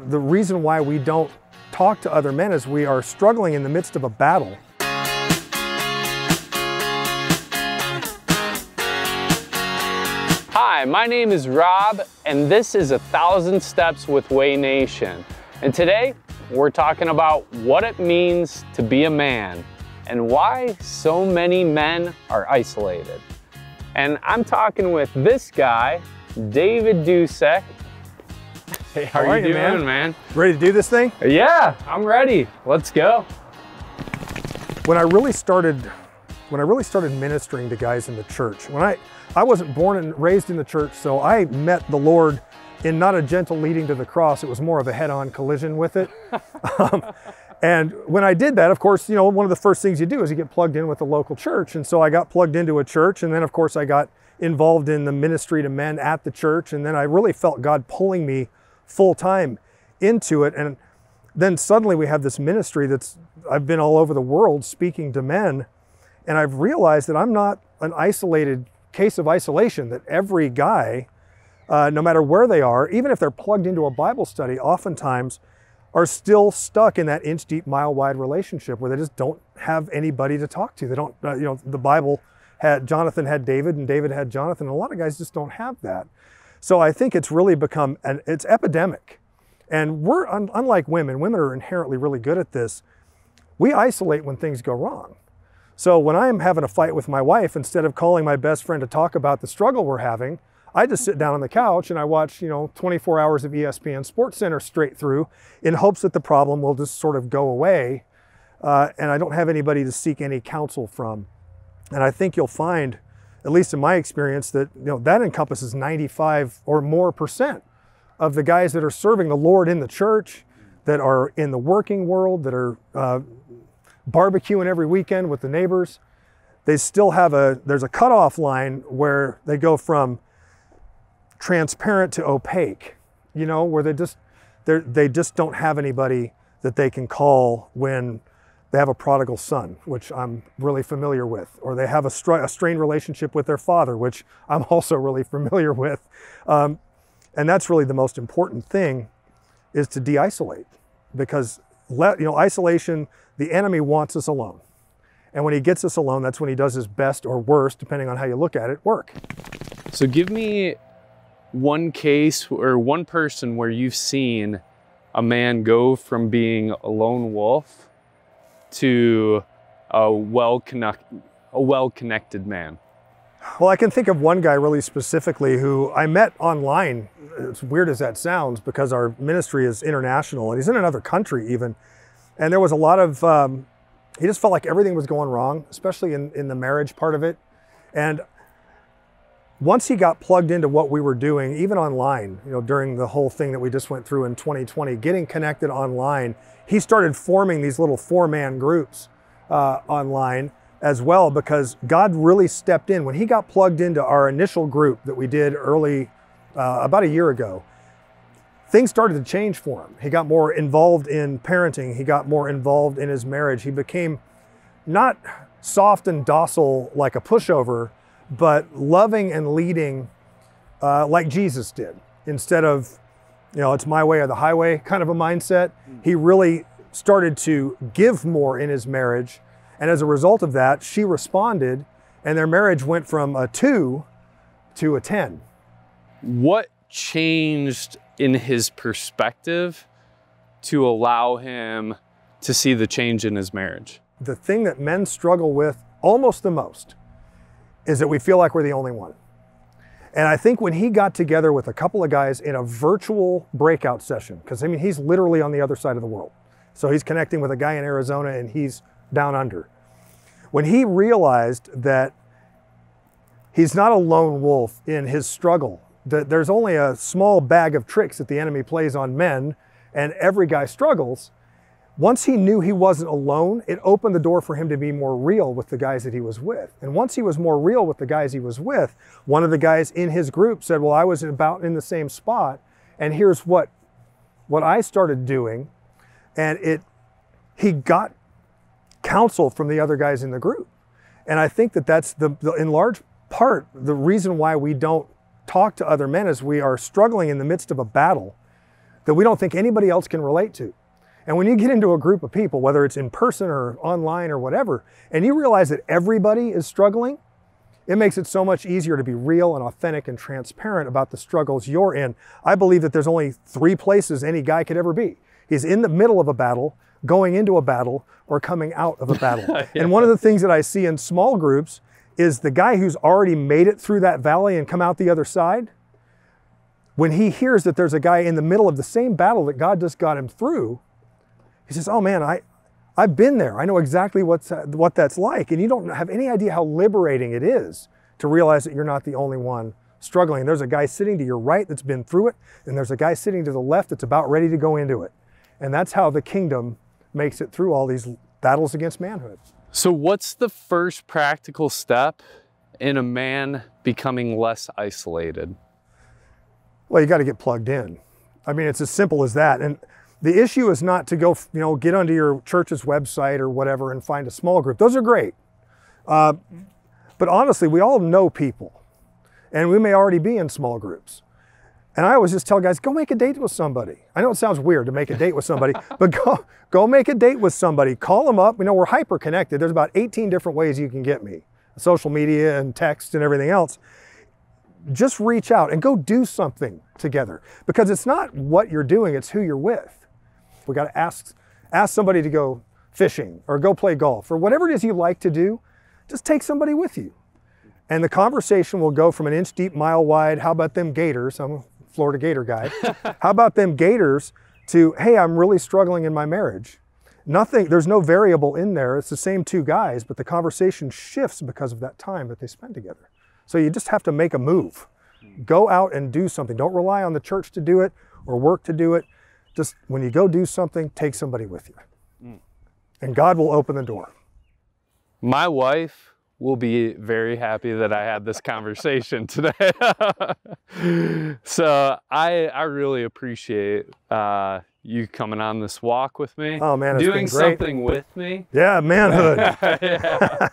The reason why we don't talk to other men is we are struggling in the midst of a battle. Hi, my name is Rob, and this is 1,000 Steps with Way Nation. And today, we're talking about what it means to be a man and why so many men are isolated. And I'm talking with this guy, David Dusek. Hey, how are you doing, man? Ready to do this thing? Yeah, I'm ready. Let's go. When I really started ministering to guys in the church, when I wasn't born and raised in the church, so I met the Lord in not a gentle leading to the cross. It was more of a head-on collision with it. And when I did that, of course, you know, one of the first things you do is you get plugged in with a local church. And so I got plugged into a church, and then of course I got involved in the ministry to men at the church. And then I really felt God pulling me full time into it. And then suddenly we have this ministry I've been all over the world speaking to men. And I've realized that I'm not an isolated case of isolation, that every guy, no matter where they are, even if they're plugged into a Bible study, oftentimes are still stuck in that inch-deep, mile-wide relationship where they just don't have anybody to talk to. They don't, you know, the Bible Jonathan had David and David had Jonathan. And a lot of guys just don't have that. So I think it's really become, it's epidemic. And we're, unlike women are inherently really good at this. We isolate when things go wrong. So when I'm having a fight with my wife, instead of calling my best friend to talk about the struggle we're having, I just sit down on the couch and I watch, 24 hours of ESPN Sports Center straight through in hopes that the problem will just sort of go away. And I don't have anybody to seek any counsel from. And I think you'll find, at least in my experience, that that encompasses 95 or more % of the guys that are serving the Lord in the church, that are in the working world, that are barbecuing every weekend with the neighbors. They still have there's a cutoff line where they go from transparent to opaque, where they just don't have anybody that they can call when they have a prodigal son, which I'm really familiar with, or they have a strained relationship with their father, which I'm also really familiar with. And that's really the most important thing, is to de-isolate, because isolation, the enemy wants us alone. And when he gets us alone, that's when he does his best or worst, depending on how you look at it, work. So give me one case or one person where you've seen a man go from being a lone wolf to a well-connected man. Well, I can think of one guy really specifically who I met online. As weird as that sounds, because our ministry is international and he's in another country even. And there was a lot of, he just felt like everything was going wrong, especially in the marriage part of it. And once he got plugged into what we were doing, even online, during the whole thing that we just went through in 2020, getting connected online, he started forming these little 4-man groups online as well, because God really stepped in. When he got plugged into our initial group that we did early, about a year ago, things started to change for him. He got more involved in parenting. He got more involved in his marriage. He became not soft and docile like a pushover, but loving and leading like Jesus did. Instead of, it's my way or the highway kind of a mindset, he really started to give more in his marriage. And as a result of that, she responded, and their marriage went from a 2 to a 10. What changed in his perspective to allow him to see the change in his marriage? The thing that men struggle with almost the most is that we feel like we're the only one. And I think when he got together with a couple of guys in a virtual breakout session, because he's literally on the other side of the world. So he's connecting with a guy in Arizona and he's down under. When he realized that he's not a lone wolf in his struggle, that there's only a small bag of tricks that the enemy plays on men and every guy struggles, once he knew he wasn't alone, it opened the door for him to be more real with the guys that he was with. And once he was more real with the guys he was with, one of the guys in his group said, well, I was about in the same spot, and here's what I started doing. And he got counsel from the other guys in the group. And I think that's in large part, the reason why we don't talk to other men is we are struggling in the midst of a battle that we don't think anybody else can relate to. And when you get into a group of people, whether it's in person or online or whatever, and you realize that everybody is struggling, it makes it so much easier to be real and authentic and transparent about the struggles you're in. I believe that there's only 3 places any guy could ever be. He's in the middle of a battle, going into a battle, or coming out of a battle. Yeah. And one of the things that I see in small groups is the guy who's already made it through that valley and come out the other side, when he hears that there's a guy in the middle of the same battle that God just got him through, he says, oh man, I've been there. I know exactly what that's like. And you don't have any idea how liberating it is to realize that you're not the only one struggling. There's a guy sitting to your right that's been through it, and there's a guy sitting to the left that's about ready to go into it. And that's how the kingdom makes it through all these battles against manhood. So what's the first practical step in a man becoming less isolated? Well, you got to get plugged in. I mean, it's as simple as that. And the issue is not to go, get onto your church's website or whatever and find a small group. Those are great. But honestly, we all know people, and we may already be in small groups. And I always just tell guys, go make a date with somebody. I know it sounds weird to make a date with somebody, but go make a date with somebody. Call them up. We're hyper connected. There's about 18 different ways you can get me. Social media and text and everything else. Just reach out and go do something together, because it's not what you're doing, it's who you're with. We got to ask somebody to go fishing or go play golf or whatever it is you like to do. Just take somebody with you. And the conversation will go from an inch deep, mile wide. How about them Gators? I'm a Florida Gator guy. How about them Gators to, hey, I'm really struggling in my marriage. There's no variable in there. It's the same 2 guys, but the conversation shifts because of that time that they spend together. So you just have to make a move. Go out and do something. Don't rely on the church to do it or work to do it. Just when you go do something, take somebody with you. And God will open the door. My wife will be very happy that I had this conversation today. So I really appreciate you coming on this walk with me. Oh man, it's doing been great. Something with me. Yeah, manhood. Yeah.